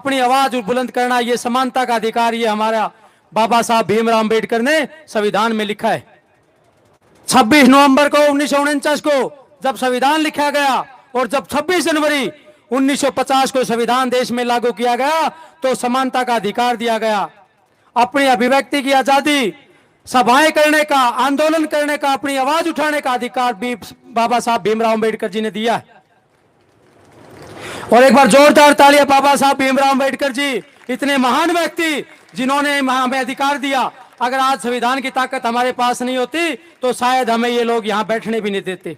अपनी आवाज बुलंद करना, ये समानता का अधिकार, ये हमारा बाबा साहब भीमराव अंबेडकर ने संविधान में लिखा है। 26 नवंबर को 1949 को जब संविधान लिखा गया और जब 26 जनवरी 1950 को संविधान देश में लागू किया गया तो समानता का अधिकार दिया गया। अपनी अभिव्यक्ति की आजादी, सभाएं करने का, आंदोलन करने का, अपनी आवाज उठाने का अधिकार भी बाबा साहब भीमराव अंबेडकर जी ने दिया है। और एक बार जोरदार तालियां बाबा साहब भीमराव अंबेडकर जी, इतने महान व्यक्ति जिन्होंने हमें अधिकार दिया। अगर आज संविधान की ताकत हमारे पास नहीं होती तो शायद हमें ये लोग यहां बैठने भी नहीं देते।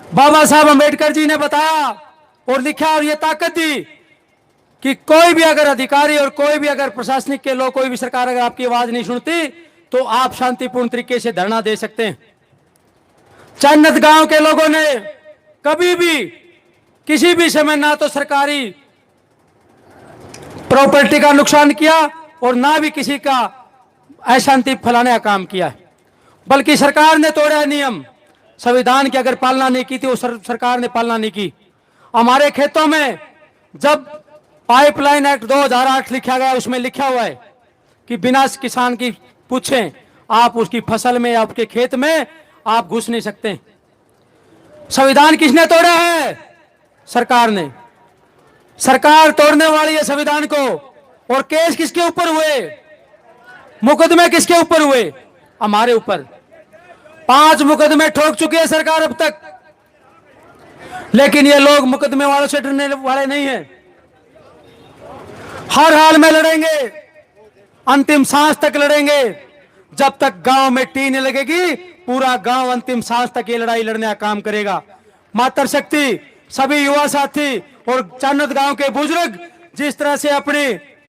बाबा साहब अंबेडकर जी ने बताया और लिखा और ये ताकत दी कि कोई भी अगर अधिकारी और कोई भी अगर प्रशासनिक के लोग, कोई भी सरकार अगर आपकी आवाज नहीं सुनती तो आप शांतिपूर्ण तरीके से धरना दे सकते हैं। चन्नत गांव के लोगों ने कभी भी किसी भी समय ना तो सरकारी प्रॉपर्टी का नुकसान किया और ना भी किसी का अशांति फैलाने का काम किया है, बल्कि सरकार ने तोड़ा नियम। संविधान की अगर पालना नहीं की थी वो सरकार ने पालना नहीं की। हमारे खेतों में जब पाइपलाइन एक्ट 2008 लिखा गया, उसमें लिखा हुआ है कि बिना किसान की पूछे आप उसकी फसल में, आपके खेत में आप घुस नहीं सकते। संविधान किसने तोड़ा है? सरकार ने। सरकार तोड़ने वाली है संविधान को। और केस किसके ऊपर हुए? मुकदमे किसके ऊपर हुए? हमारे ऊपर। 5 मुकदमे ठोक चुकी है सरकार अब तक, लेकिन ये लोग मुकदमे वालों से डरने वाले नहीं है। हर हाल में लड़ेंगे, अंतिम सांस तक लड़ेंगे। जब तक गांव में टी नहीं लगेगी पूरा गांव अंतिम सांस तक ये लड़ाई लड़ने का काम करेगा। मातृशक्ति, सभी युवा साथी और चन्नत गांव के बुजुर्ग जिस तरह से अपनी